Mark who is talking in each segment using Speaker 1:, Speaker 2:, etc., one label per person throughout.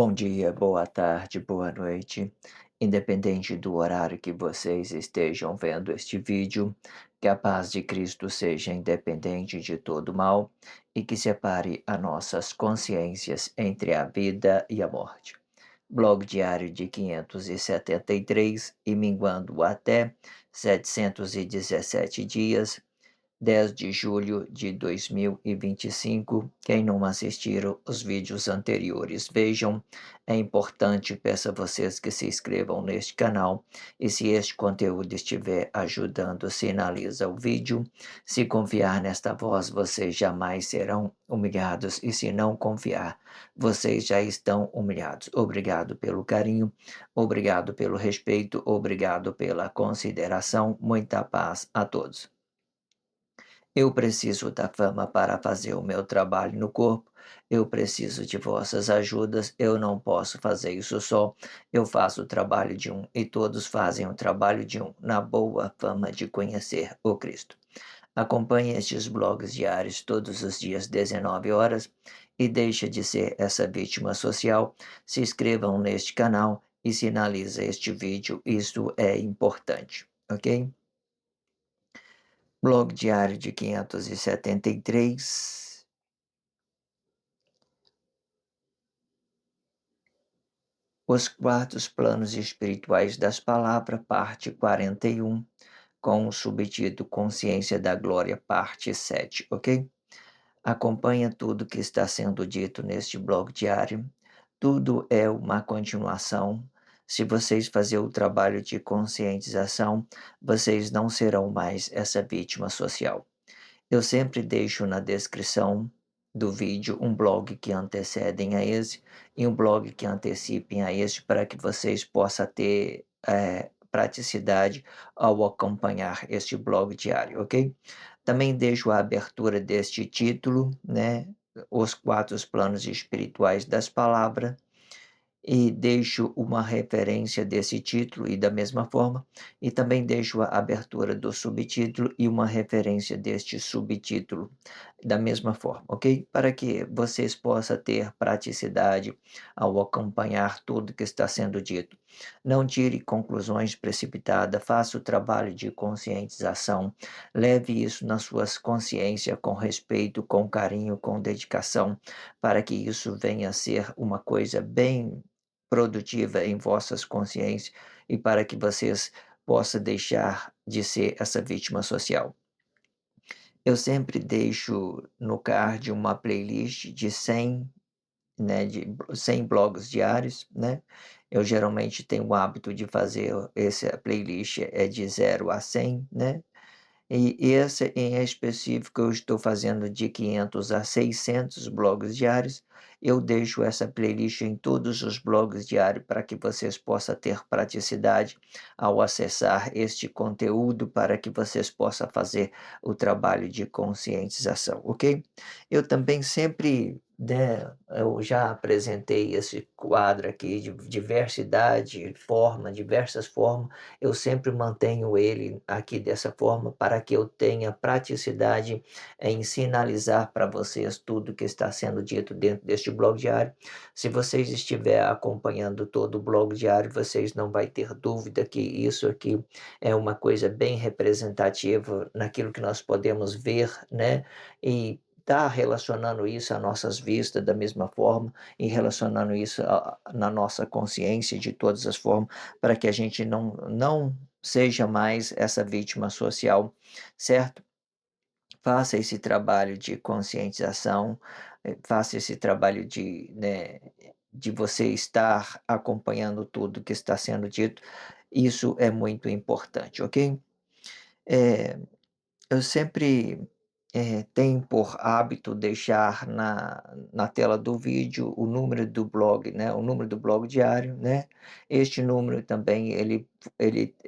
Speaker 1: Bom dia, boa tarde, boa noite. Independente do horário que vocês estejam vendo este vídeo, que a paz de Cristo seja independente de todo mal e que separe as nossas consciências entre a vida e a morte. Blog diário de 573 e minguando até 717 dias, 10 de julho de 2025. Quem não assistiram os vídeos anteriores, vejam. É importante, peço a vocês que se inscrevam neste canal e se este conteúdo estiver ajudando, sinaliza o vídeo. Se confiar nesta voz, vocês jamais serão humilhados e se não confiar, vocês já estão humilhados. Obrigado pelo carinho, obrigado pelo respeito, obrigado pela consideração. Muita paz a todos. Eu preciso da fama para fazer o meu trabalho no corpo. Eu preciso de vossas ajudas. Eu não posso fazer isso só. Eu faço o trabalho de um e todos fazem o trabalho de um, na boa fama de conhecer o Cristo. Acompanhe estes blogs diários todos os dias, 19 horas, e deixe de ser essa vítima social. Se inscrevam neste canal e sinalize este vídeo. Isso é importante, ok? Blog diário de 573. Os quartos planos espirituais das palavras, parte 41, com o subtítulo Consciência da Glória, parte 7, ok? Acompanha tudo que está sendo dito neste blog diário. Tudo é uma continuação. Se vocês fazerem o trabalho de conscientização, vocês não serão mais essa vítima social. Eu sempre deixo na descrição do vídeo um blog que antecedem a esse e um blog que antecipem a esse para que vocês possam ter praticidade ao acompanhar este blog diário, ok? Também deixo a abertura deste título, né? Os quatro planos espirituais das palavras, e deixo uma referência desse título e da mesma forma, e também deixo a abertura do subtítulo e uma referência deste subtítulo da mesma forma, ok? Para que vocês possam ter praticidade ao acompanhar tudo que está sendo dito. Não tire conclusões precipitadas, faça o trabalho de conscientização, leve isso nas suas consciências com respeito, com carinho, com dedicação, para que isso venha a ser uma coisa bem produtiva em vossas consciências e para que vocês possam deixar de ser essa vítima social. Eu sempre deixo no card uma playlist de 100, né, de 100 blogs diários, né? Eu geralmente tenho o hábito de fazer essa playlist de 0 a 100, né? E esse em específico eu estou fazendo de 500 a 600 blogs diários. Eu deixo essa playlist em todos os blogs diários para que vocês possam ter praticidade ao acessar este conteúdo, para que vocês possam fazer o trabalho de conscientização, ok? Eu também sempre, né, eu já apresentei esse quadro aqui de diversidade, diversas formas. Eu sempre mantenho ele aqui dessa forma para que eu tenha praticidade em sinalizar para vocês tudo que está sendo dito dentro deste blog diário. Se vocês estiverem acompanhando todo o blog diário, vocês não vai ter dúvida que isso aqui é uma coisa bem representativa naquilo que nós podemos ver, né? E está relacionando isso às nossas vistas da mesma forma e relacionando isso na nossa consciência de todas as formas, para que a gente não seja mais essa vítima social, certo? Faça esse trabalho de conscientização, faça esse trabalho de, né, de você estar acompanhando tudo que está sendo dito. Isso é muito importante, ok? Eh, eu sempre tenho por hábito deixar na tela do vídeo o número do blog, né, o número do blog diário, né. Este número também ele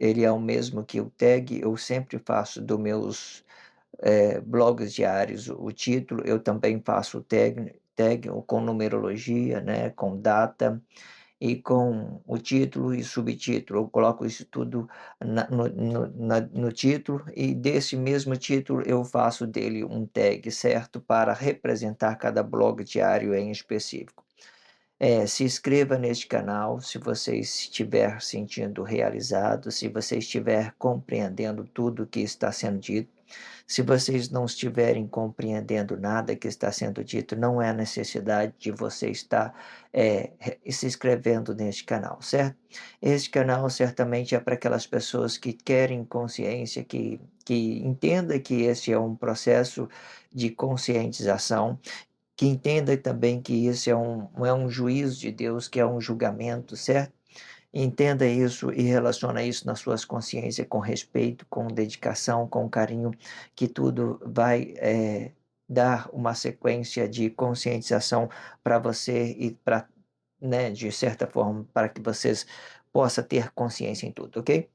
Speaker 1: é o mesmo que o tag. Eu sempre faço dos meus blogs diários o título. Eu também faço o tag com numerologia, né, com data e com o título e subtítulo. Eu coloco isso tudo no título, e desse mesmo título eu faço dele um tag, certo? Para representar cada blog diário em específico. Se inscreva neste canal se você estiver sentindo realizado, se você estiver compreendendo tudo que está sendo dito. Se vocês não estiverem compreendendo nada que está sendo dito, não é necessidade de você estar se inscrevendo neste canal, certo? Este canal certamente é para aquelas pessoas que querem consciência, que entenda que esse é um processo de conscientização, que entenda também que isso é um juízo de Deus, que é um julgamento, certo? Entenda isso e relaciona isso nas suas consciências com respeito, com dedicação, com carinho, que tudo vai dar uma sequência de conscientização para você e para, né, de certa forma, para que vocês possam ter consciência em tudo, ok?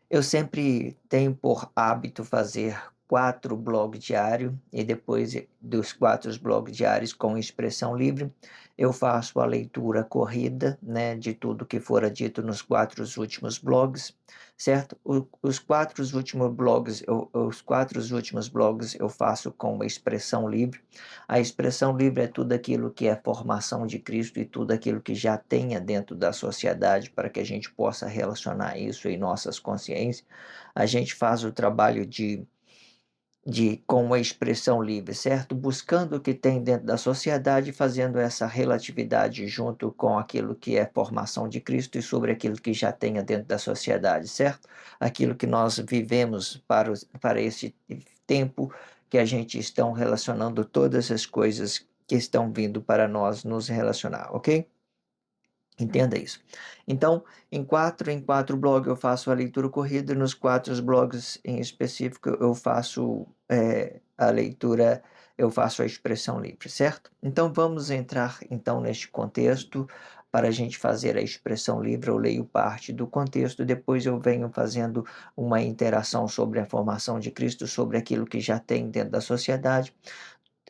Speaker 1: Eu sempre tenho por hábito fazer 4 blogs diários e depois dos 4 blogs diários com expressão livre, eu faço a leitura corrida, né, de tudo que fora dito nos 4 últimos blogs, certo? Os 4 últimos blogs eu faço com expressão livre. A expressão livre é tudo aquilo que é formação de Cristo e tudo aquilo que já tenha dentro da sociedade para que a gente possa relacionar isso em nossas consciências. A gente faz o trabalho com a expressão livre, certo? Buscando o que tem dentro da sociedade, fazendo essa relatividade junto com aquilo que é formação de Cristo e sobre aquilo que já tenha dentro da sociedade, certo? Aquilo que nós vivemos para esse tempo que a gente está relacionando todas as coisas que estão vindo para nós nos relacionar, ok? Entenda isso. Então, em 4 blogs eu faço a leitura corrida, nos 4 blogs em específico eu faço a leitura, eu faço a expressão livre, certo? Então, vamos entrar então neste contexto. Para a gente fazer a expressão livre, eu leio parte do contexto, depois eu venho fazendo uma interação sobre a formação de Cristo, sobre aquilo que já tem dentro da sociedade.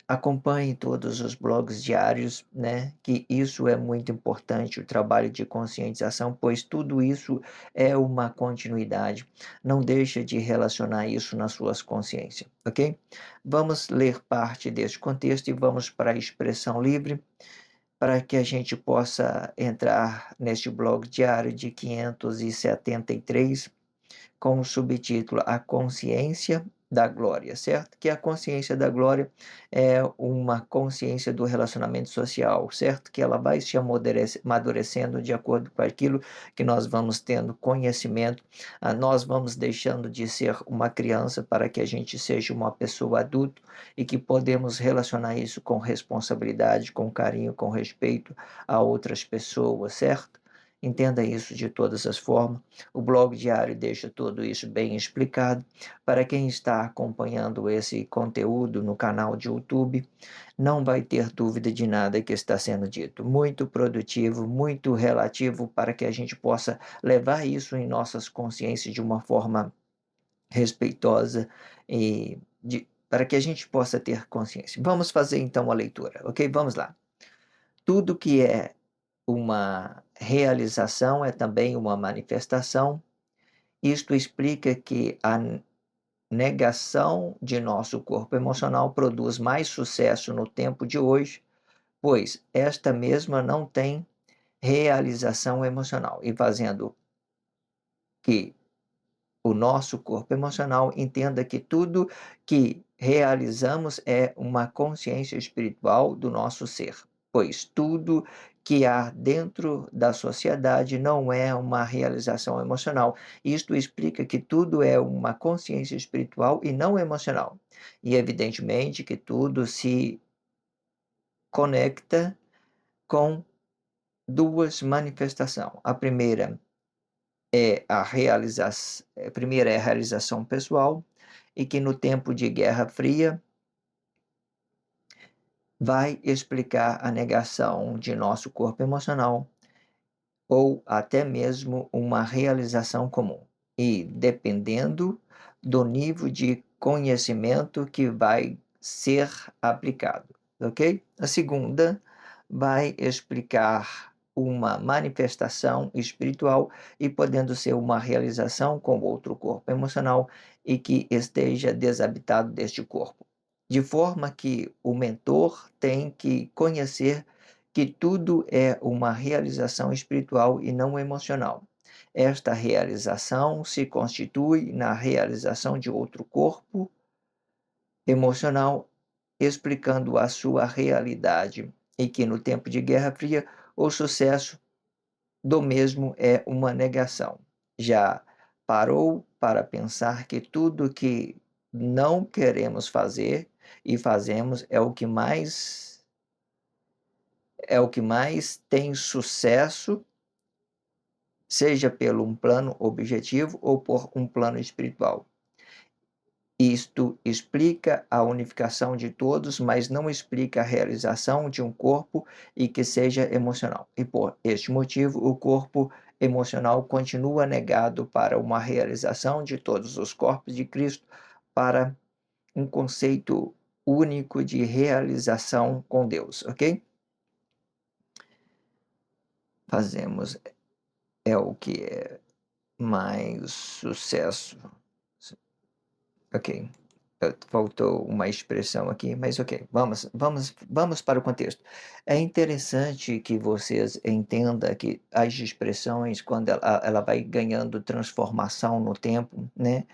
Speaker 1: Acompanhe todos os blogs diários, né? Que isso é muito importante, o trabalho de conscientização, pois tudo isso é uma continuidade. Não deixa de relacionar isso nas suas consciências, ok? Vamos ler parte deste contexto e vamos para a expressão livre, para que a gente possa entrar neste blog diário de 573 com o subtítulo A Consciência da Glória, certo? Que a consciência da glória é uma consciência do relacionamento social, certo? Que ela vai se amadurecendo de acordo com aquilo que nós vamos tendo conhecimento, nós vamos deixando de ser uma criança para que a gente seja uma pessoa adulta e que podemos relacionar isso com responsabilidade, com carinho, com respeito a outras pessoas, certo? Entenda isso de todas as formas. O blog diário deixa tudo isso bem explicado. Para quem está acompanhando esse conteúdo no canal de YouTube, não vai ter dúvida de nada que está sendo dito. Muito produtivo, muito relativo para que a gente possa levar isso em nossas consciências de uma forma respeitosa e para que a gente possa ter consciência. Vamos fazer então a leitura, ok? Vamos lá. Tudo que é uma realização é também uma manifestação. Isto explica que a negação de nosso corpo emocional produz mais sucesso no tempo de hoje, pois esta mesma não tem realização emocional, e fazendo que o nosso corpo emocional entenda que tudo que realizamos é uma consciência espiritual do nosso ser, pois tudo que há dentro da sociedade não é uma realização emocional. Isto explica que tudo é uma consciência espiritual e não emocional. E evidentemente que tudo se conecta com duas manifestações. A primeira primeira é a realização pessoal, e que no tempo de Guerra Fria vai explicar a negação de nosso corpo emocional ou até mesmo uma realização comum. E dependendo do nível de conhecimento que vai ser aplicado, ok? A segunda vai explicar uma manifestação espiritual e podendo ser uma realização com outro corpo emocional e que esteja desabitado deste corpo. De forma que o mentor tem que conhecer que tudo é uma realização espiritual e não emocional. Esta realização se constitui na realização de outro corpo emocional, explicando a sua realidade, e que no tempo de Guerra Fria o sucesso do mesmo é uma negação. Já parou para pensar que tudo que não queremos fazer e fazemos é o que mais tem sucesso, seja pelo um plano objetivo ou por um plano espiritual. Isto explica a unificação de todos, mas não explica a realização de um corpo e que seja emocional. E por este motivo, o corpo emocional continua negado para uma realização de todos os corpos de Cristo, para um conceito único de realização com Deus, ok? Fazemos é o que é mais sucesso. Ok. Faltou uma expressão aqui, mas ok, vamos para o contexto. É interessante que vocês entendam que as expressões, quando ela vai ganhando transformação no tempo, né?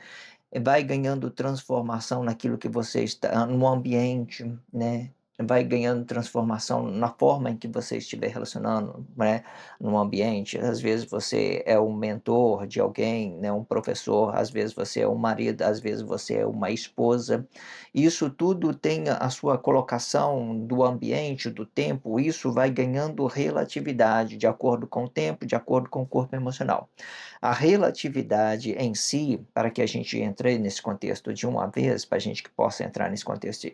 Speaker 1: Vai ganhando transformação naquilo que você está, no ambiente, né? Vai ganhando transformação na forma em que você estiver relacionando, né, no ambiente. Às vezes você é um mentor de alguém, né, um professor, às vezes você é um marido, às vezes você é uma esposa. Isso tudo tem a sua colocação do ambiente, do tempo, isso vai ganhando relatividade de acordo com o tempo, de acordo com o corpo emocional. A relatividade em si, para que a gente entre nesse contexto de uma vez, para a gente que possa entrar nesse contexto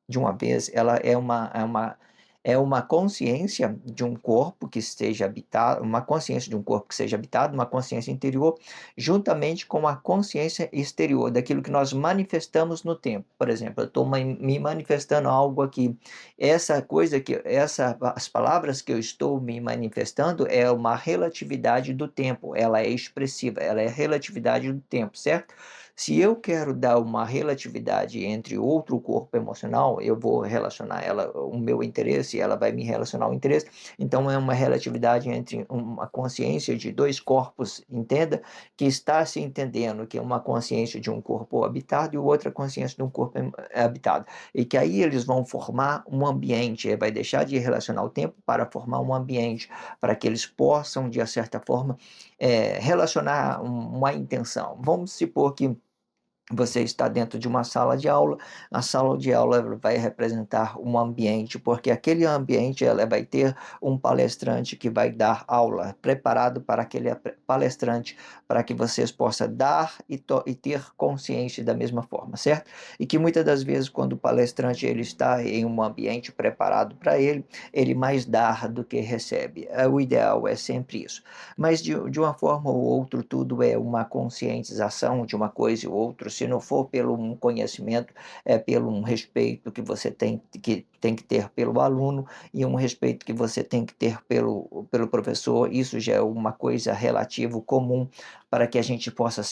Speaker 1: de uma vez, ela é uma consciência de um corpo que esteja habitado, uma consciência de um corpo que seja habitado, uma consciência interior, juntamente com a consciência exterior, daquilo que nós manifestamos no tempo. Por exemplo, eu estou me manifestando algo aqui, as palavras que eu estou me manifestando é uma relatividade do tempo, ela é expressiva, ela é relatividade do tempo, certo? Se eu quero dar uma relatividade entre outro corpo emocional, eu vou relacionar ela, o meu interesse, ela vai me relacionar ao interesse. Então é uma relatividade entre uma consciência de dois corpos, entenda, que está se entendendo que é uma consciência de um corpo habitado e outra consciência de um corpo habitado. E que aí eles vão formar um ambiente, vai deixar de relacionar o tempo para formar um ambiente, para que eles possam, de certa forma, relacionar uma intenção. Vamos supor que você está dentro de uma sala de aula, a sala de aula vai representar um ambiente, porque aquele ambiente ela vai ter um palestrante que vai dar aula, preparado para aquele palestrante, para que vocês possam dar e ter consciência da mesma forma, certo? E que muitas das vezes, quando o palestrante ele está em um ambiente preparado para ele, ele mais dá do que recebe. O ideal é sempre isso. Mas de uma forma ou outra, tudo é uma conscientização de uma coisa ou outra. Se não for pelo um conhecimento, é pelo um respeito que você tem que ter pelo aluno e um respeito que você tem que ter pelo professor. Isso já é uma coisa relativa comum para que a gente possa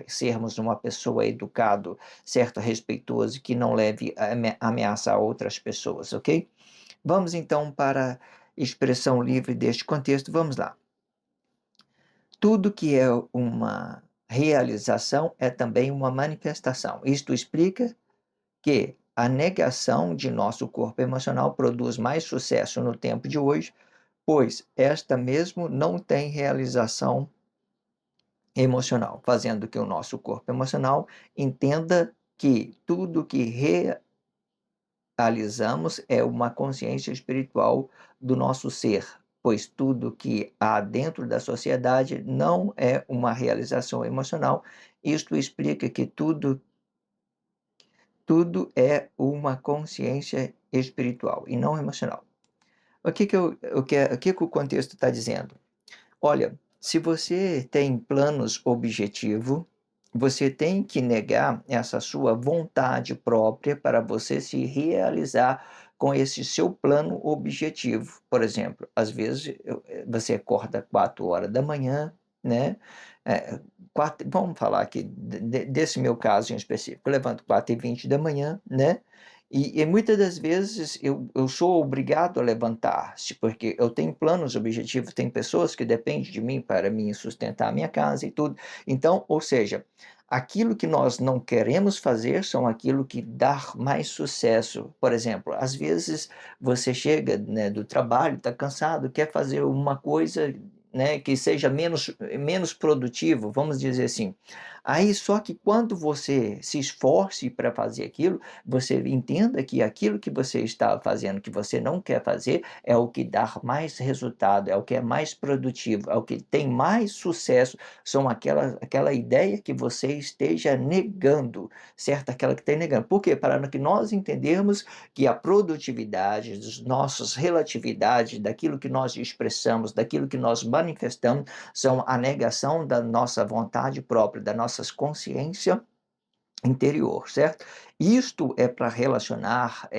Speaker 1: sermos uma pessoa educada, certo, respeitoso, que não leve a ameaçar outras pessoas, ok? Vamos então para a expressão livre deste contexto. Vamos lá. Tudo que é uma realização é também uma manifestação. Isto explica que a negação de nosso corpo emocional produz mais sucesso no tempo de hoje, pois esta mesmo não tem realização emocional, fazendo que o nosso corpo emocional entenda que tudo que realizamos é uma consciência espiritual do nosso ser, pois tudo que há dentro da sociedade não é uma realização emocional. Isto explica que tudo é uma consciência espiritual e não emocional. O que o contexto está dizendo? Olha, se você tem planos objetivos, você tem que negar essa sua vontade própria para você se realizar com esse seu plano objetivo. Por exemplo, às vezes você acorda 4 horas da manhã, né? Vamos falar aqui desse meu caso em específico. Eu levanto 4h20 da manhã, né? E muitas das vezes eu sou obrigado a levantar-se, porque eu tenho planos, objetivos, tem pessoas que dependem de mim para me sustentar a minha casa e tudo. Então, ou seja, aquilo que nós não queremos fazer são aquilo que dá mais sucesso. Por exemplo, às vezes você chega, né, do trabalho, está cansado, quer fazer uma coisa, né, que seja menos produtivo, vamos dizer assim. Aí só que quando você se esforce para fazer aquilo, você entenda que aquilo que você está fazendo, que você não quer fazer, é o que dá mais resultado, é o que é mais produtivo, é o que tem mais sucesso, são aquela ideia que você esteja negando, certo? Aquela que está negando. Por quê? Para que nós entendermos que a produtividade dos nossos relatividade, daquilo que nós expressamos, daquilo que nós manifestamos, são a negação da nossa vontade própria, da nossa consciência interior, certo? Isto é para relacionar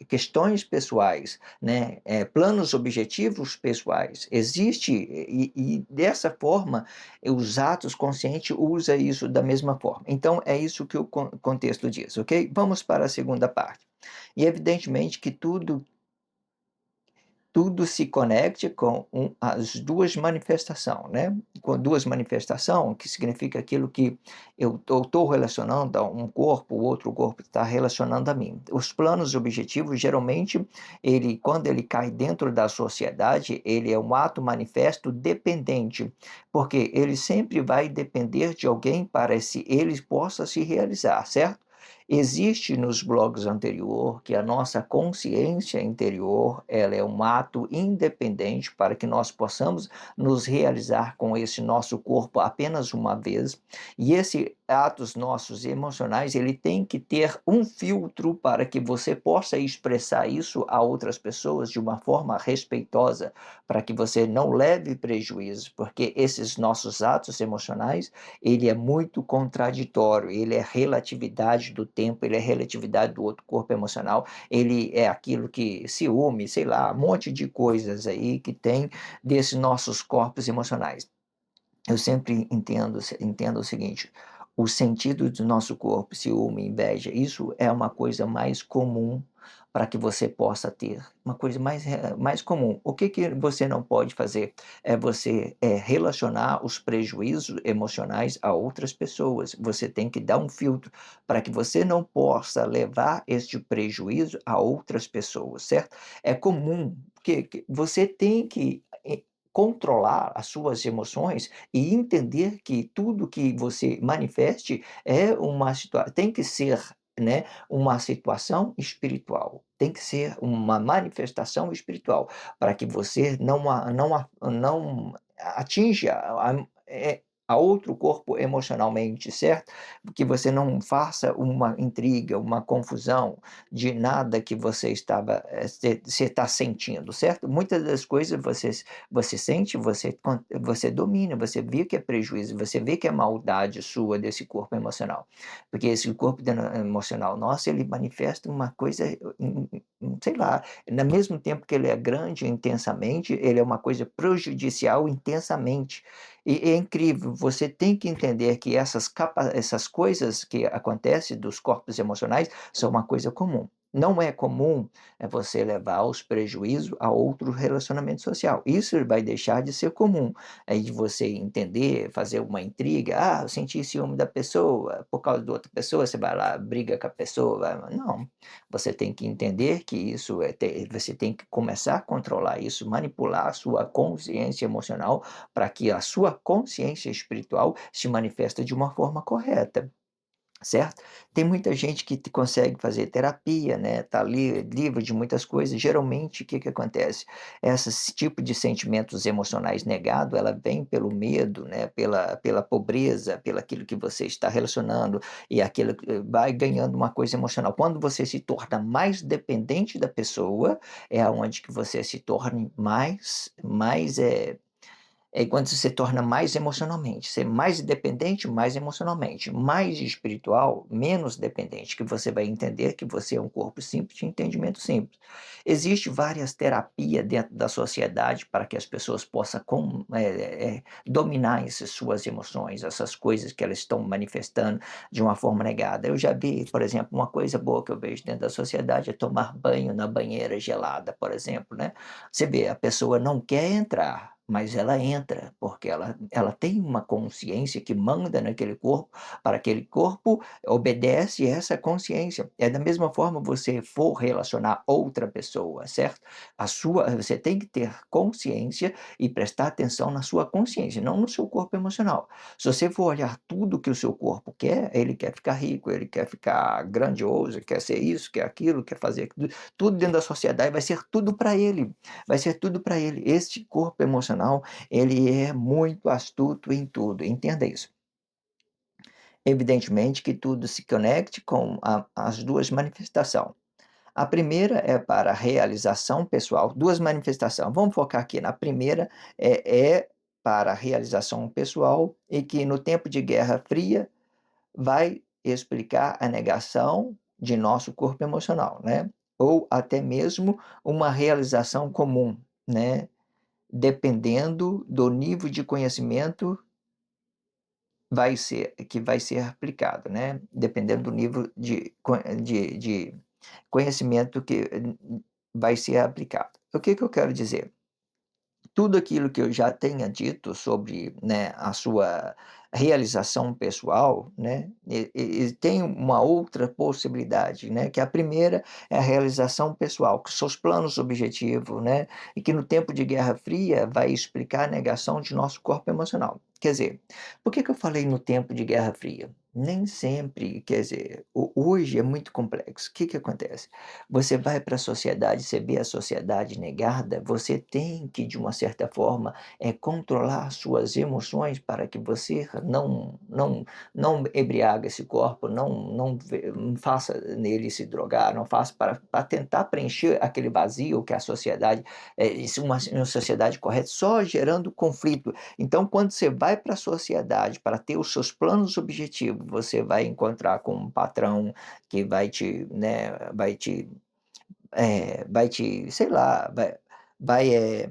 Speaker 1: questões pessoais, né? Planos objetivos pessoais. Existe, e dessa forma, os atos conscientes usa isso da mesma forma. Então, é isso que o contexto diz, ok? Vamos para a segunda parte. E evidentemente que tudo se conecte com as duas manifestações, né? Com duas manifestações, que significa aquilo que eu estou relacionando a um corpo, o outro corpo está relacionando a mim. Os planos objetivos, geralmente, quando ele cai dentro da sociedade, ele é um ato manifesto dependente, porque ele sempre vai depender de alguém para que ele possa se realizar, certo? Existe nos blogs anterior que a nossa consciência interior, ela é um ato independente para que nós possamos nos realizar com esse nosso corpo apenas uma vez, e esse atos nossos emocionais, ele tem que ter um filtro para que você possa expressar isso a outras pessoas de uma forma respeitosa, para que você não leve prejuízo, porque esses nossos atos emocionais, ele é muito contraditório, ele é relatividade do tempo, ele é relatividade do outro corpo emocional, ele é aquilo que ciúme, sei lá, um monte de coisas aí que tem desses nossos corpos emocionais. Eu sempre entendo o seguinte: o sentido do nosso corpo, ciúme, inveja, isso é uma coisa mais comum para que você possa ter, uma coisa mais comum. O que você não pode fazer é você relacionar os prejuízos emocionais a outras pessoas. Você tem que dar um filtro para que você não possa levar este prejuízo a outras pessoas, certo? É comum, porque você tem que controlar as suas emoções e entender que tudo que você manifeste é uma situação, tem que ser, né, uma situação espiritual, tem que ser uma manifestação espiritual, para que você não atinja a outro corpo emocionalmente, certo? Que você não faça uma intriga, uma confusão de nada que você você está sentindo, certo? Muitas das coisas você sente, você domina, você vê que é prejuízo, você vê que é maldade sua desse corpo emocional. Porque esse corpo emocional nosso, ele manifesta uma coisa, sei lá, no mesmo tempo que ele é grande intensamente, ele é uma coisa prejudicial intensamente. E é incrível, você tem que entender que essas coisas que acontecem dos corpos emocionais são uma coisa comum. Não é comum você levar os prejuízos a outro relacionamento social. Isso vai deixar de ser comum. Aí de você entender, fazer uma intriga, eu senti ciúme da pessoa, por causa de outra pessoa, você vai lá, briga com a pessoa. Não, você tem que entender que isso você tem que começar a controlar isso, manipular a sua consciência emocional para que a sua consciência espiritual se manifeste de uma forma correta. Certo? Tem muita gente que consegue fazer terapia, né? Tá ali livre de muitas coisas. Geralmente, o que que acontece? Esse tipo de sentimentos emocionais negados, ela vem pelo medo, né? Pela pobreza, pelo aquilo que você está relacionando e aquilo que vai ganhando uma coisa emocional. Quando você se torna mais dependente da pessoa, é aonde que você se torne é quando você se torna mais emocionalmente, ser mais independente, mais emocionalmente, mais espiritual, menos dependente, que você vai entender que você é um corpo simples de entendimento simples. Existe várias terapias dentro da sociedade para que as pessoas possam dominar essas suas emoções, essas coisas que elas estão manifestando de uma forma negada. Eu já vi, por exemplo, uma coisa boa que eu vejo dentro da sociedade é tomar banho na banheira gelada, por exemplo, né? Você vê, a pessoa não quer entrar, mas ela entra, porque ela tem uma consciência que manda naquele corpo, para aquele corpo obedece essa consciência. É da mesma forma você for relacionar outra pessoa, certo? Você tem que ter consciência e prestar atenção na sua consciência, não no seu corpo emocional. Se você for olhar tudo que o seu corpo quer, ele quer ficar rico, ele quer ficar grandioso, quer ser isso, quer aquilo, quer fazer aquilo, tudo dentro da sociedade vai ser tudo para ele. Vai ser tudo para ele. Este corpo emocional, ele é muito astuto em tudo, entenda isso. Evidentemente que tudo se conecte com as duas manifestações. A primeira é para realização pessoal, duas manifestações. Vamos focar aqui na primeira, é para realização pessoal e que no tempo de Guerra Fria vai explicar a negação de nosso corpo emocional, né? Ou até mesmo uma realização comum, né? Dependendo do nível de conhecimento que vai ser aplicado, né? Dependendo do nível de conhecimento que vai ser aplicado. O que eu quero dizer? Tudo aquilo que eu já tenha dito sobre, né, a sua realização pessoal, né, e tem uma outra possibilidade, né, que a primeira é a realização pessoal, que seus planos objetivos, né, e que no tempo de Guerra Fria vai explicar a negação de nosso corpo emocional. Quer dizer, por que eu falei no tempo de Guerra Fria? Nem sempre, quer dizer, hoje é muito complexo. O que acontece? Você vai para a sociedade, você vê a sociedade negada, você tem que, de uma certa forma, controlar suas emoções para que você não embriague esse corpo, não faça nele se drogar, não faça para tentar preencher aquele vazio que a sociedade, isso uma sociedade correta, só gerando conflito. Então, quando você vai para a sociedade para ter os seus planos objetivos, você vai encontrar com um patrão que vai te, né, vai te, sei lá, vai, eh,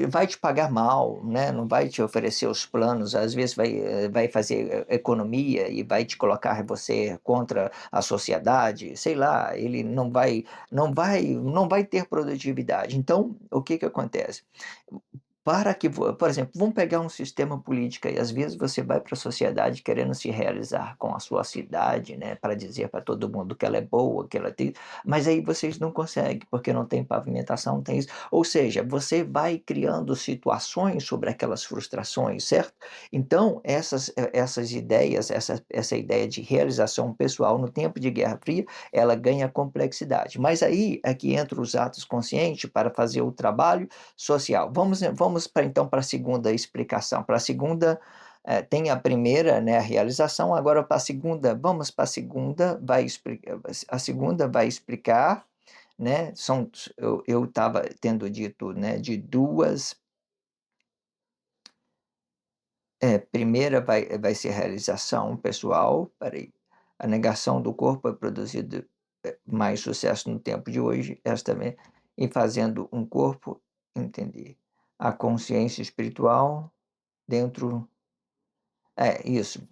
Speaker 1: vai te pagar mal, né, não vai te oferecer os planos, às vezes vai fazer economia e vai te colocar você contra a sociedade, sei lá, ele não vai ter produtividade. Então, o que acontece? Para que, por exemplo, vamos pegar um sistema político e às vezes você vai para a sociedade querendo se realizar com a sua cidade, né, para dizer para todo mundo que ela é boa, que ela tem, mas aí vocês não conseguem, porque não tem pavimentação, não tem isso. Ou seja, você vai criando situações sobre aquelas frustrações, certo? Então, essas ideias, essa ideia de realização pessoal no tempo de Guerra Fria, ela ganha complexidade. Mas aí é que entra os atos conscientes para fazer o trabalho social. Vamos então para a segunda explicação. Para a segunda, tem a primeira, né, a realização, agora para a segunda, vamos para a segunda, a segunda vai explicar, né, eu estava tendo dito, né, de duas, primeira vai ser a realização pessoal, peraí, a negação do corpo é produzido mais sucesso no tempo de hoje, esta também, e fazendo um corpo entender a consciência espiritual dentro. Isso.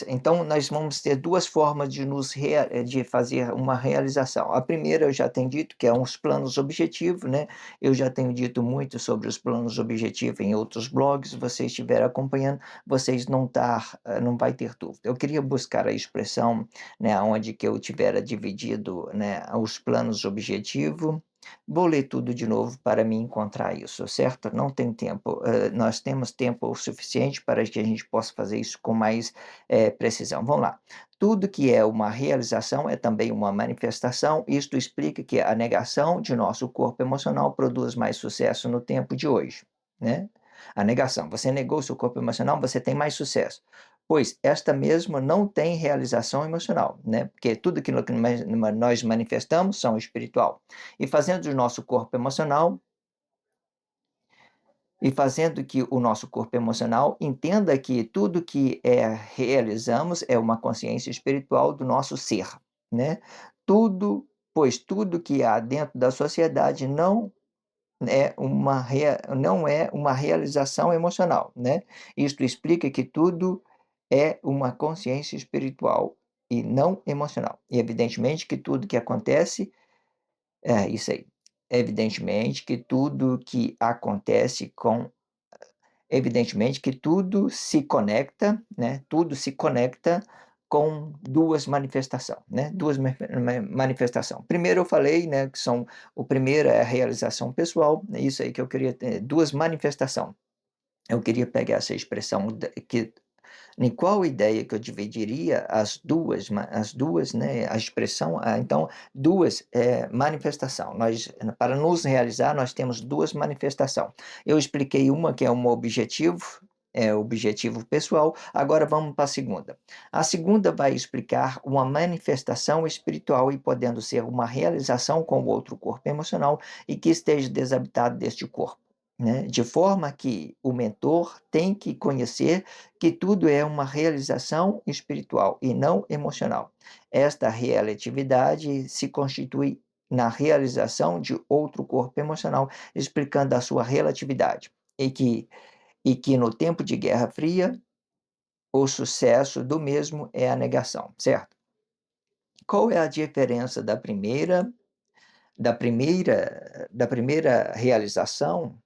Speaker 1: Então nós vamos ter 2 formas de fazer uma realização. A primeira eu já tenho dito que é uns planos objetivos, né, eu já tenho dito muito sobre os planos objetivos em outros blogs, se vocês estiverem acompanhando, vocês não vai ter dúvida. Eu queria buscar a expressão, né, onde que eu tivera dividido, né, os planos objetivo. Vou ler tudo de novo para me encontrar isso, certo? Não tem tempo. Nós temos tempo o suficiente para que a gente possa fazer isso com mais precisão. Vamos lá. Tudo que é uma realização é também uma manifestação. Isto explica que a negação de nosso corpo emocional produz mais sucesso no tempo de hoje, né? A negação. Você negou seu corpo emocional, você tem mais sucesso. Pois esta mesma não tem realização emocional, né? Porque tudo aquilo que nós manifestamos são espiritual e fazendo do nosso corpo emocional e fazendo que o nosso corpo emocional entenda que tudo que realizamos é uma consciência espiritual do nosso ser, né? Pois tudo que há dentro da sociedade não é uma realização emocional, né? Isto explica que tudo é uma consciência espiritual e não emocional. E evidentemente que tudo que acontece é isso aí. Evidentemente que tudo que acontece com Evidentemente que tudo se conecta, né, tudo se conecta com 2 manifestação, né, 2 manifestação. Primeiro eu falei, né, que são o primeiro é a realização pessoal, é isso aí que eu queria ter, 2 manifestação. Eu queria pegar essa expressão que em qual ideia que eu dividiria as duas, né, a expressão, então, 2, manifestação. Nós, para nos realizar, nós temos 2 manifestação. Eu expliquei uma que é um objetivo, é objetivo pessoal, agora vamos para a segunda. A segunda vai explicar uma manifestação espiritual e podendo ser uma realização com o outro corpo emocional e que esteja desabitado deste corpo, né? De forma que o mentor tem que conhecer que tudo é uma realização espiritual e não emocional. Esta relatividade se constitui na realização de outro corpo emocional, explicando a sua relatividade, e que no tempo de Guerra Fria, o sucesso do mesmo é a negação, certo? Qual é a diferença da primeira realização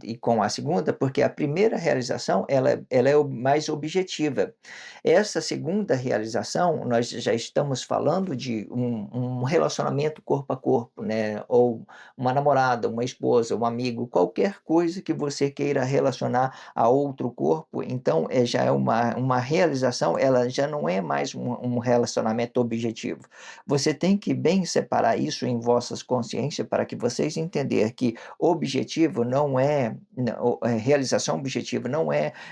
Speaker 1: e com a segunda, porque a primeira realização ela é mais objetiva. Essa segunda realização, nós já estamos falando de um relacionamento corpo a corpo, né? Ou uma namorada, uma esposa, um amigo, qualquer coisa que você queira relacionar a outro corpo, então já é uma realização, ela já não é mais um relacionamento objetivo. Você tem que bem separar isso em vossas consciências para que vocês entenderem que objetivo não é, realização objetiva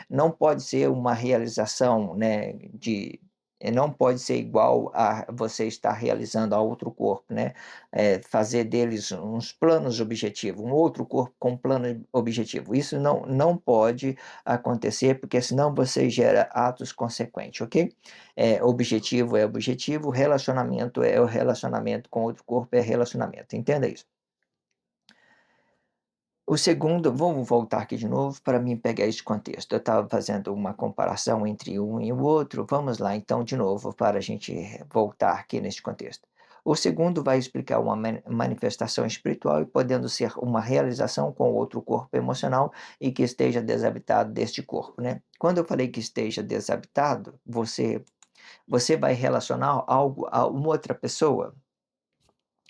Speaker 1: não pode ser uma realização, né, não pode ser igual a você estar realizando a outro corpo, né? Fazer deles uns planos objetivos, um outro corpo com plano objetivo. Isso não pode acontecer, porque senão você gera atos consequentes, ok? Objetivo é objetivo, relacionamento é o relacionamento com outro corpo, é relacionamento. Entenda isso. O segundo, vamos voltar aqui de novo para mim pegar esse contexto. Eu estava fazendo uma comparação entre um e o outro. Vamos lá, então, de novo, para a gente voltar aqui nesse contexto. O segundo vai explicar uma manifestação espiritual e podendo ser uma realização com outro corpo emocional e que esteja desabitado deste corpo, né? Quando eu falei que esteja desabitado, você vai relacionar algo a uma outra pessoa.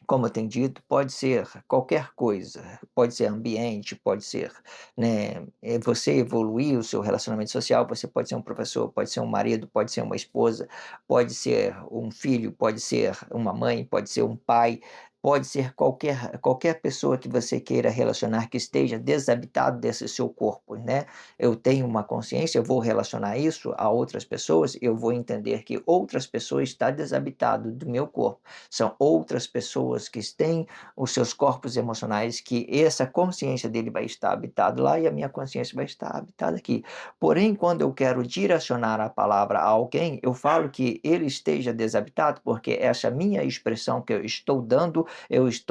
Speaker 1: Como eu tenho dito, pode ser qualquer coisa, pode ser ambiente, pode ser, né, você evoluir o seu relacionamento social, você pode ser um professor, pode ser um marido, pode ser uma esposa, pode ser um filho, pode ser uma mãe, pode ser um pai, pode ser qualquer pessoa que você queira relacionar que esteja desabitado desse seu corpo, né? Eu tenho uma consciência, eu vou relacionar isso a outras pessoas, eu vou entender que outras pessoas estão desabitado do meu corpo. São outras pessoas que têm os seus corpos emocionais, que essa consciência dele vai estar habitado lá e a minha consciência vai estar habitada aqui. Porém, quando eu quero direcionar a palavra a alguém, eu falo que ele esteja desabitado, porque essa minha expressão que eu estou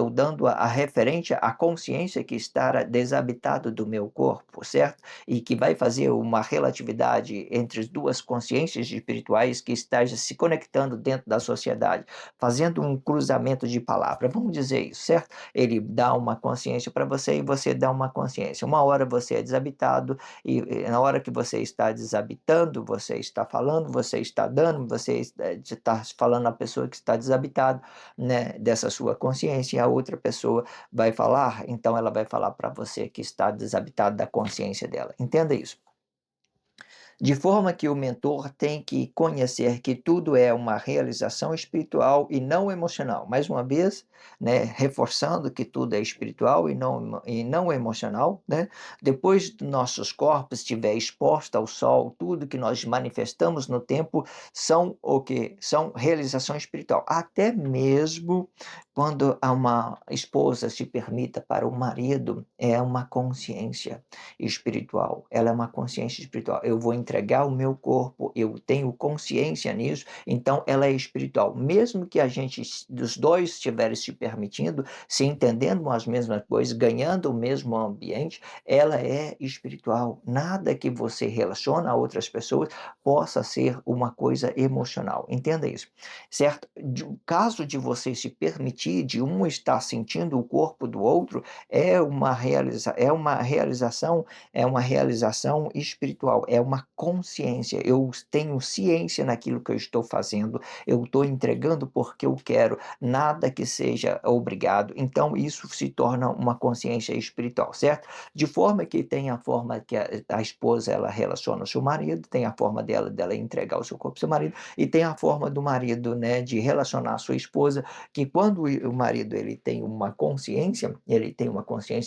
Speaker 1: dando a referente à consciência que está desabitado do meu corpo, certo? E que vai fazer uma relatividade entre as duas consciências espirituais que estejam se conectando dentro da sociedade, fazendo um cruzamento de palavras, vamos dizer isso, certo? Ele dá uma consciência para você e você dá uma consciência. Uma hora você é desabitado e na hora que você está desabitando, você está falando, você está dando, você está falando à pessoa que está desabitada, né, dessa sua consciência, e a outra pessoa vai falar, então ela vai falar para você que está desabitado da consciência dela. Entenda isso. De forma que o mentor tem que conhecer que tudo é uma realização espiritual e não emocional. Mais uma vez, né, reforçando que tudo é espiritual e não emocional, né? Depois de nossos corpos estiver exposto ao sol, tudo que nós manifestamos no tempo são o que? São realização espiritual. Até mesmo Quando a uma esposa se permita para o marido, é uma consciência espiritual, ela é uma consciência espiritual. Eu vou entregar o meu corpo, eu tenho consciência nisso, então ela é espiritual. Mesmo que a gente, dos dois, estiverem se permitindo, se entendendo as mesmas coisas, ganhando o mesmo ambiente, ela é espiritual. Nada que você relaciona a outras pessoas possa ser uma coisa emocional. Entenda isso, certo? Caso de você se permitir, de um estar sentindo o corpo do outro, é uma realização espiritual, é uma consciência. Eu tenho ciência naquilo que eu estou fazendo, eu estou entregando porque eu quero, nada que seja obrigado. Então isso se torna uma consciência espiritual, certo? De forma que tem a forma que a esposa ela relaciona o seu marido, tem a forma dela entregar o seu corpo ao seu marido, e tem a forma do marido, né, de relacionar a sua esposa, que quando o marido ele tem uma consciência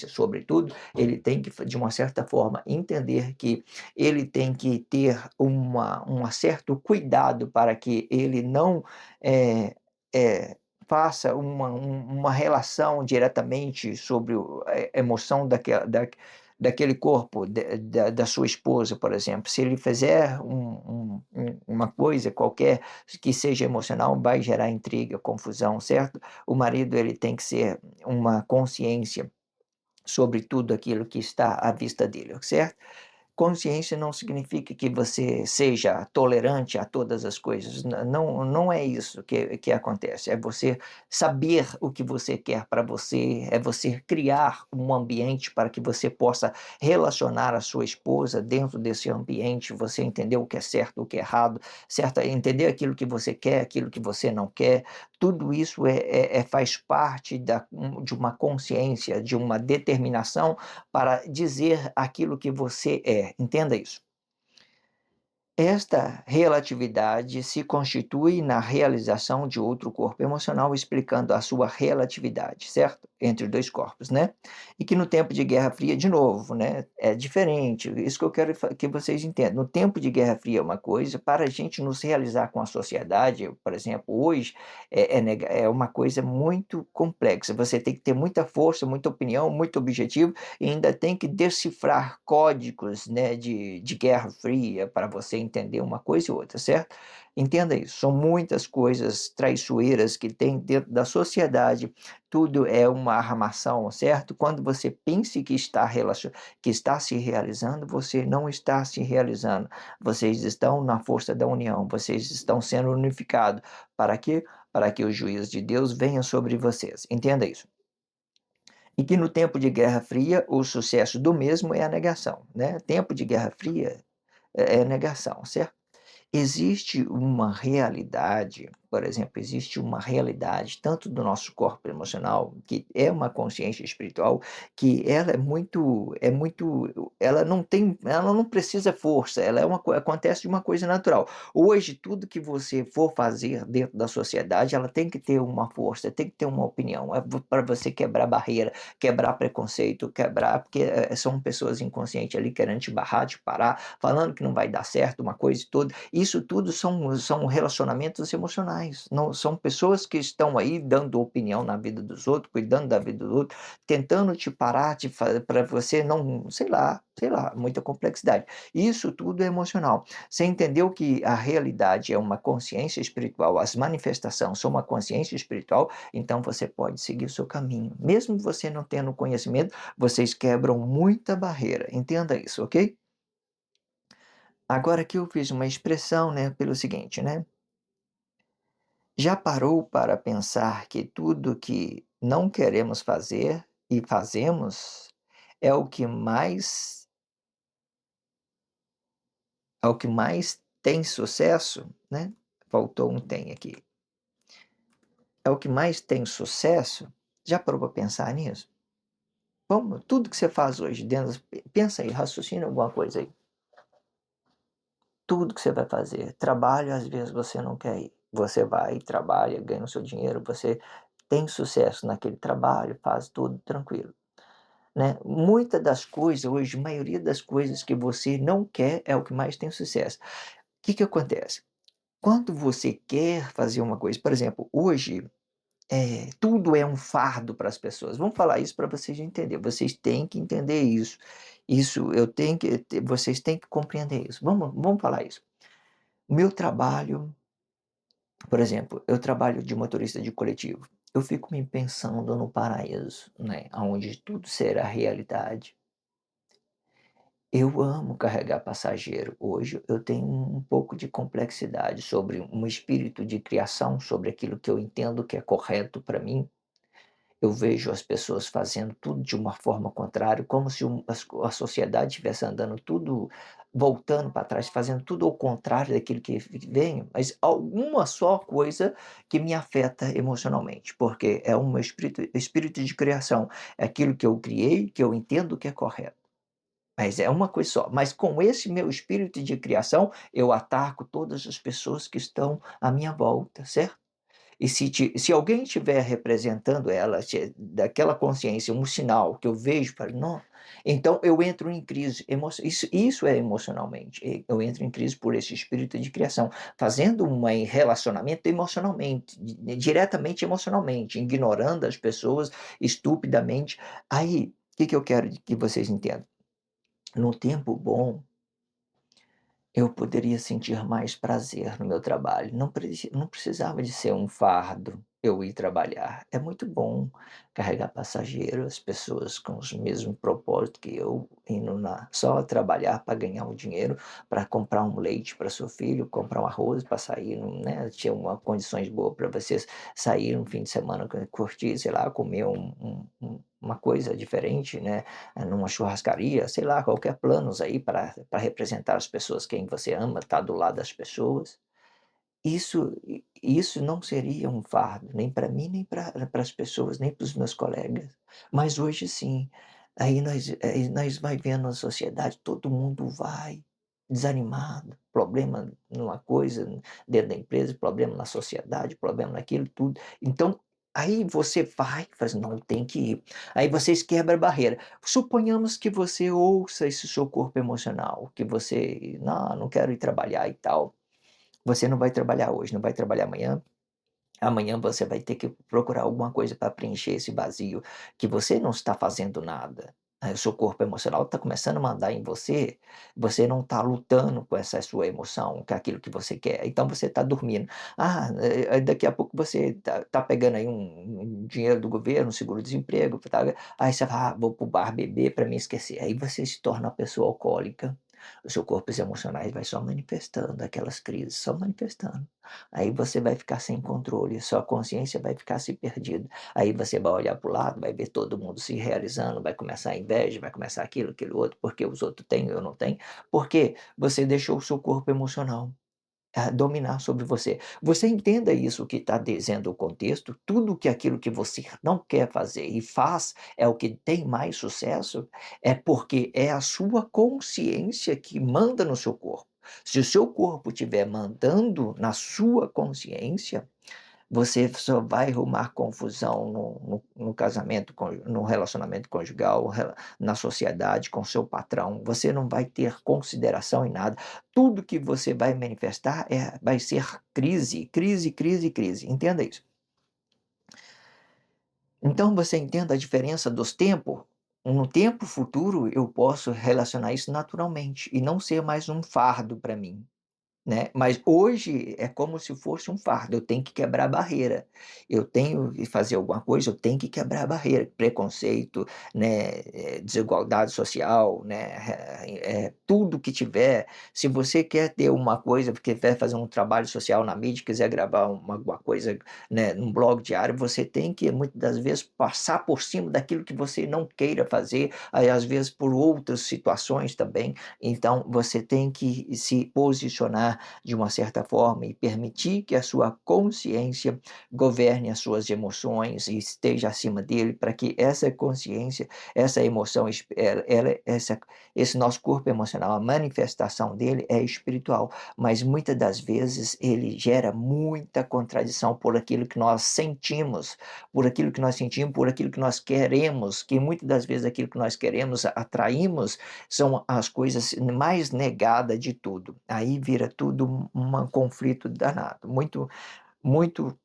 Speaker 1: sobre tudo, ele tem que, de uma certa forma, entender que ele tem que ter um certo cuidado para que ele não é, é, faça uma relação diretamente sobre a emoção daquele corpo, da sua esposa, por exemplo. Se ele fizer uma coisa qualquer que seja emocional, vai gerar intriga, confusão, certo? O marido ele tem que ser uma consciência sobre tudo aquilo que está à vista dele, certo? Consciência não significa que você seja tolerante a todas as coisas. Não, não é isso que acontece. É você saber o que você quer para você, é você criar um ambiente para que você possa relacionar a sua esposa dentro desse ambiente, você entender o que é certo, o que é errado, certo? Entender aquilo que você quer, aquilo que você não quer. Tudo isso faz parte de uma consciência, de uma determinação para dizer aquilo que você é. Entenda isso. Esta relatividade se constitui na realização de outro corpo emocional, explicando a sua relatividade, certo? Entre os dois corpos, né? E que no tempo de Guerra Fria, de novo, né? É diferente. Isso que eu quero que vocês entendam. No tempo de Guerra Fria é uma coisa, para a gente nos realizar com a sociedade, por exemplo, hoje, é uma coisa muito complexa. Você tem que ter muita força, muita opinião, muito objetivo, e ainda tem que decifrar códigos, né, de Guerra Fria para você entender uma coisa e outra, certo? Entenda isso, são muitas coisas traiçoeiras que tem dentro da sociedade, tudo é uma armação, certo? Quando você pense que está se realizando, você não está se realizando. Vocês estão na força da união, vocês estão sendo unificados. Para quê? Para que o juízo de Deus venha sobre vocês. Entenda isso. E que no tempo de Guerra Fria, o sucesso do mesmo é a negação, né? Tempo de Guerra Fria é negação, certo? Existe uma realidade, por exemplo, existe uma realidade tanto do nosso corpo emocional, que é uma consciência espiritual, que ela ela não precisa força, ela é acontece de uma coisa natural. Hoje, tudo que você for fazer dentro da sociedade, ela tem que ter uma força, tem que ter uma opinião, para você quebrar barreira, quebrar preconceito, porque são pessoas inconscientes ali querendo te barrar, te parar, falando que não vai dar certo, uma coisa e toda. Isso tudo são relacionamentos emocionais, não são pessoas que estão aí dando opinião na vida dos outros, cuidando da vida do outro, tentando te parar, para você não, sei lá, muita complexidade. Isso tudo é emocional. Você entendeu que a realidade é uma consciência espiritual, as manifestações são uma consciência espiritual, então você pode seguir o seu caminho. Mesmo você não tendo conhecimento, vocês quebram muita barreira. Entenda isso, ok? Agora aqui eu fiz uma expressão, né, pelo seguinte, né? Já parou para pensar que tudo que não queremos fazer e fazemos é o que mais tem sucesso, né? Faltou um tem aqui. É o que mais tem sucesso? Já parou para pensar nisso? Vamos, tudo que você faz hoje dentro, pensa aí, raciocina alguma coisa aí. Tudo que você vai fazer, trabalho às vezes você não quer ir. Você vai, trabalha, ganha o seu dinheiro, você tem sucesso naquele trabalho, faz tudo tranquilo, né. Muita das coisas hoje, a maioria das coisas que você não quer é o que mais tem sucesso. O que que acontece? Quando você quer fazer uma coisa, por exemplo, hoje tudo é um fardo para as pessoas. Vamos falar isso para vocês entenderem. Vocês têm que entender isso. Isso eu tenho que vocês têm que compreender isso. Vamos falar isso. Meu trabalho, por exemplo, eu trabalho de motorista de coletivo. Eu fico me pensando no paraíso, né, aonde tudo será realidade. Eu amo carregar passageiro. Hoje eu tenho um pouco de complexidade sobre um espírito de criação, sobre aquilo que eu entendo que é correto para mim. Eu vejo as pessoas fazendo tudo de uma forma contrária, como se a sociedade estivesse andando tudo voltando para trás, fazendo tudo ao contrário daquilo que vem, mas alguma só coisa que me afeta emocionalmente, porque é um espírito de criação, é aquilo que eu criei, que eu entendo que é correto. Mas é uma coisa só. Mas com esse meu espírito de criação, eu ataco todas as pessoas que estão à minha volta, certo? E se alguém estiver representando ela, daquela consciência, um sinal que eu vejo, para não, então eu entro em crise. Isso é emocionalmente. Eu entro em crise por esse espírito de criação, fazendo um relacionamento emocionalmente, diretamente emocionalmente, ignorando as pessoas estupidamente. Aí, o que eu quero que vocês entendam? No tempo bom, eu poderia sentir mais prazer no meu trabalho, não precisava de ser um fardo eu ir trabalhar. É muito bom carregar passageiro, as pessoas com os mesmos propósitos que eu, indo só trabalhar para ganhar um dinheiro, para comprar um leite para seu filho, comprar um arroz para sair, né, ter uma condições boas para vocês sair um fim de semana, curtir, sei lá, comer uma coisa diferente, né, numa churrascaria, sei lá, qualquer planos aí para representar as pessoas, quem você ama, estar do lado das pessoas. Isso não seria um fardo, nem para mim, nem para as pessoas, nem para os meus colegas. Mas hoje sim, aí nós vai vendo na sociedade, todo mundo vai desanimado, problema numa coisa dentro da empresa, problema na sociedade, problema naquilo tudo. Então, aí você vai e fala assim: "Não, tem que ir". Aí vocês quebram a barreira. Suponhamos que você ouça esse seu corpo emocional, que você: "Não, não quero ir trabalhar e tal". Você não vai trabalhar hoje, não vai trabalhar amanhã. Amanhã você vai ter que procurar alguma coisa para preencher esse vazio, que você não está fazendo nada. O seu corpo emocional está começando a mandar em você, você não está lutando com essa sua emoção, com aquilo que você quer, então você está dormindo. Daqui a pouco você tá pegando aí um dinheiro do governo, um seguro-desemprego, tá, aí você fala: "Ah, vou para o bar beber para me esquecer", aí você se torna uma pessoa alcoólica, o seu corpo emocionais vai só manifestando aquelas crises, só manifestando. Aí você vai ficar sem controle, sua consciência vai ficar se perdida. Aí você vai olhar para o lado, vai ver todo mundo se realizando, vai começar a inveja, vai começar aquilo outro, porque os outros têm, eu não tenho. Porque você deixou o seu corpo emocional dominar sobre você. Você entenda isso que está dizendo o contexto, tudo que aquilo que você não quer fazer e faz é o que tem mais sucesso, é porque é a sua consciência que manda no seu corpo. Se o seu corpo estiver mandando na sua consciência, você só vai arrumar confusão no casamento, no relacionamento conjugal, na sociedade, com seu patrão. Você não vai ter consideração em nada. Tudo que você vai manifestar vai ser crise, crise, crise, crise. Entenda isso. Então você entenda a diferença dos tempos. No tempo futuro, eu posso relacionar isso naturalmente e não ser mais um fardo para mim. Né, mas hoje é como se fosse um fardo, eu tenho que quebrar a barreira, eu tenho que fazer alguma coisa, eu tenho que quebrar a barreira, preconceito, né, desigualdade social, né, tudo que tiver, se você quer ter uma coisa, quer fazer um trabalho social na mídia, quiser gravar alguma coisa, né, num blog diário, você tem que muitas das vezes passar por cima daquilo que você não queira fazer, aí às vezes por outras situações também, então você tem que se posicionar de uma certa forma e permitir que a sua consciência governe as suas emoções e esteja acima dele, para que essa consciência, essa emoção, esse nosso corpo emocional, a manifestação dele é espiritual, mas muitas das vezes ele gera muita contradição por aquilo que nós sentimos, por aquilo que nós sentimos, por aquilo que nós queremos, que muitas das vezes aquilo que nós queremos atraímos são as coisas mais negadas de tudo. Aí vira tudo um conflito danado, muito, muito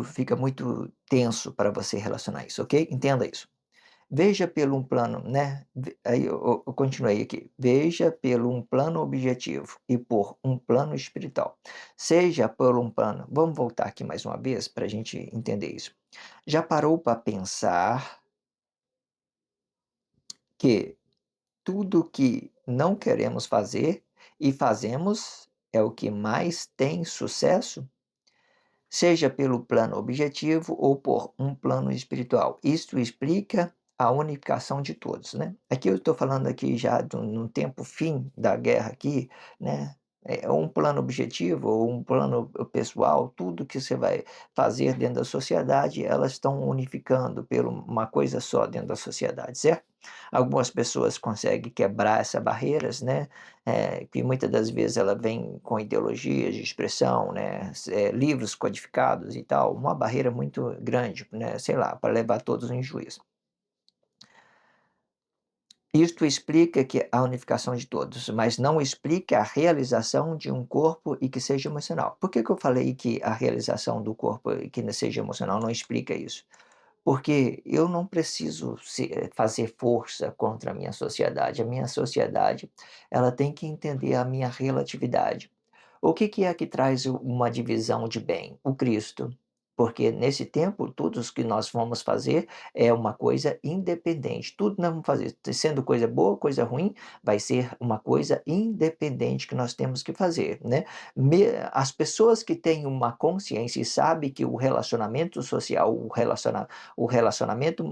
Speaker 1: fica muito tenso para você relacionar isso, ok? Entenda isso. Veja pelo um plano, né, aí eu continuei aqui. Veja pelo um plano objetivo e por um plano espiritual. Seja por um plano, vamos voltar aqui mais uma vez para a gente entender isso. Já parou para pensar que tudo que não queremos fazer e fazemos é o que mais tem sucesso? Seja pelo plano objetivo ou por um plano espiritual. Isto explica a unificação de todos, né? Aqui eu estou falando aqui já no tempo fim da guerra aqui, né? É um plano objetivo ou um plano pessoal, tudo que você vai fazer dentro da sociedade, elas estão unificando por uma coisa só dentro da sociedade, certo? Algumas pessoas conseguem quebrar essas barreiras, né? Que muitas das vezes ela vem com ideologias de expressão, né, livros codificados e tal, uma barreira muito grande, né, sei lá, para levar todos em juízo. Isto explica que a unificação de todos, mas não explica a realização de um corpo e que seja emocional. Por que que eu falei que a realização do corpo e que seja emocional não explica isso? Porque eu não preciso fazer força contra a minha sociedade. A minha sociedade, ela tem que entender a minha relatividade. O que que é que traz uma divisão de bem? O Cristo. Porque nesse tempo, tudo o que nós vamos fazer é uma coisa independente. Tudo nós vamos fazer, sendo coisa boa, coisa ruim, vai ser uma coisa independente que nós temos que fazer, né? As pessoas que têm uma consciência e sabem que o relacionamento social, o relacionamento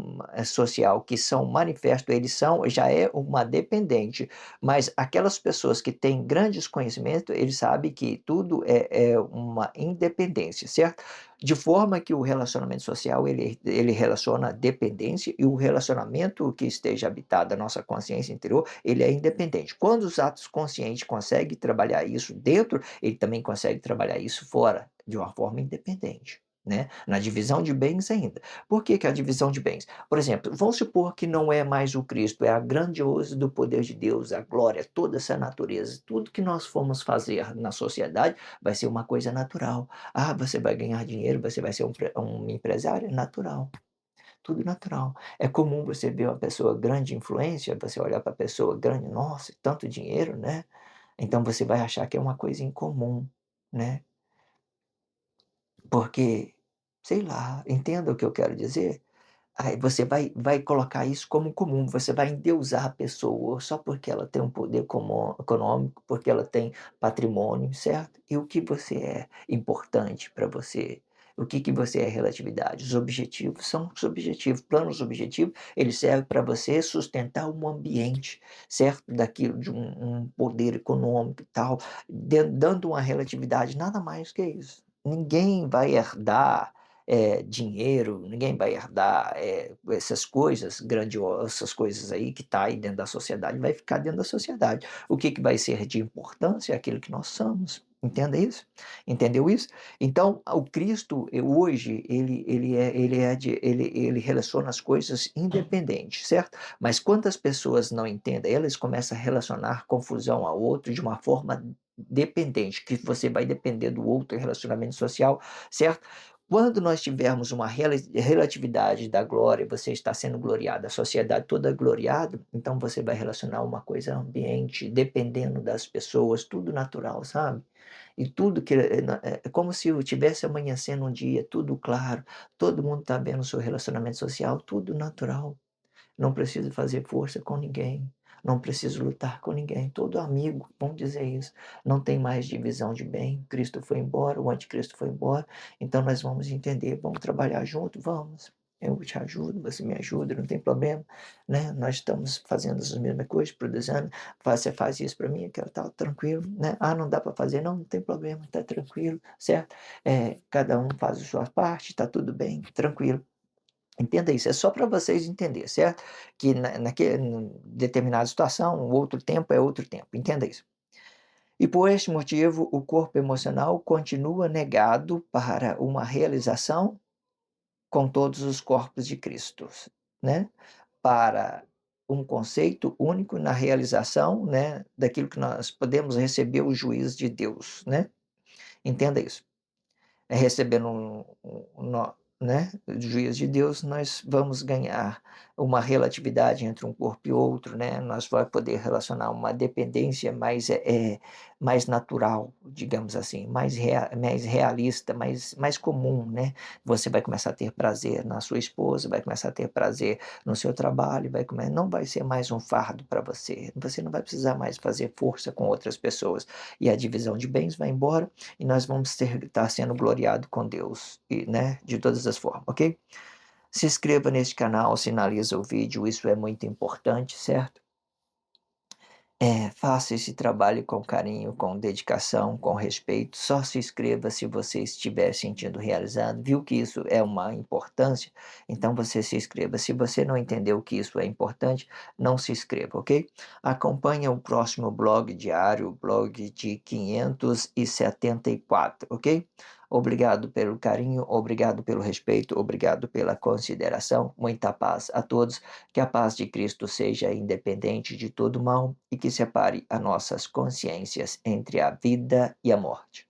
Speaker 1: social que são manifesto, eles são, já é uma dependente, mas aquelas pessoas que têm grandes conhecimentos, eles sabem que tudo é uma independência, certo? De forma que o relacionamento social, ele relaciona a dependência e o relacionamento que esteja habitado a nossa consciência interior, ele é independente. Quando os atos conscientes conseguem trabalhar isso dentro, ele também consegue trabalhar isso fora, de uma forma independente. Né? Na divisão de bens ainda. Por que que a divisão de bens? Por exemplo, vamos supor que não é mais o Cristo, é a grandiosa do poder de Deus, a glória, toda essa natureza, tudo que nós formos fazer na sociedade vai ser uma coisa natural. Ah, você vai ganhar dinheiro, você vai ser um empresário? É natural, tudo natural. É comum você ver uma pessoa grande influência, você olhar para a pessoa grande, nossa, tanto dinheiro, né? Então você vai achar que é uma coisa incomum, né? Porque, sei lá, entenda o que eu quero dizer? Aí você vai colocar isso como comum, você vai endeusar a pessoa só porque ela tem um poder econômico, porque ela tem patrimônio, certo? E o que você é importante para você? O que que você é relatividade? Os objetivos são subjetivos, planos objetivos, eles servem para você sustentar um ambiente, certo? Daquilo de um poder econômico e tal, dando uma relatividade, nada mais que isso. Ninguém vai herdar dinheiro, ninguém vai herdar essas coisas grandiosas, essas coisas aí que está aí dentro da sociedade, vai ficar dentro da sociedade. O que que vai ser de importância é aquilo que nós somos. Entenda isso? Entendeu isso? Então, o Cristo, hoje, ele relaciona as coisas independentes, certo? Mas quantas pessoas não entendem? Elas começam a relacionar confusão ao outro de uma forma dependente, que você vai depender do outro em relacionamento social, certo? Quando nós tivermos uma relatividade da glória, você está sendo gloriado, a sociedade toda gloriada, então você vai relacionar uma coisa ambiente, dependendo das pessoas, tudo natural, sabe? E tudo que é como se eu tivesse amanhecendo um dia, tudo claro, todo mundo está vendo o seu relacionamento social, tudo natural. Não preciso fazer força com ninguém. Não preciso lutar com ninguém. Todo amigo, vamos dizer isso. Não tem mais divisão de bem. Cristo foi embora, o anticristo foi embora. Então nós vamos entender, vamos trabalhar junto, vamos. Eu te ajudo, você me ajuda, não tem problema, né? Nós estamos fazendo as mesmas coisas, produzindo. Você faz isso para mim, aquilo tal, tranquilo, né? Ah, não dá para fazer, não, não tem problema, tá tranquilo, certo? Cada um faz a sua parte, tá tudo bem, tranquilo. Entenda isso, é só para vocês entenderem, certo? Que determinada situação, um outro tempo é outro tempo, entenda isso. E por este motivo, o corpo emocional continua negado para uma realização com todos os corpos de Cristo, né? Para um conceito único na realização, né, daquilo que nós podemos receber o juízo de Deus, né? Entenda isso. recebendo né, o juízo de Deus, nós vamos ganhar uma relatividade entre um corpo e outro, né, nós vai poder relacionar uma dependência mais natural, digamos assim, mais realista, mais comum, né. Você vai começar a ter prazer na sua esposa, vai começar a ter prazer no seu trabalho, não vai ser mais um fardo para você não vai precisar mais fazer força com outras pessoas, e a divisão de bens vai embora, e nós vamos estar sendo gloriado com Deus, e, né, de todas as formas, ok? Se inscreva neste canal, sinaliza o vídeo, isso é muito importante, certo? Faça esse trabalho com carinho, com dedicação, com respeito. Só se inscreva se você estiver sentindo realizado. Viu que isso é uma importância? Então você se inscreva. Se você não entendeu que isso é importante, não se inscreva, ok? Acompanhe o próximo blog diário, o blog de 574, ok? Obrigado pelo carinho, obrigado pelo respeito, obrigado pela consideração. Muita paz a todos. Que a paz de Cristo seja independente de todo mal e que separe as nossas consciências entre a vida e a morte.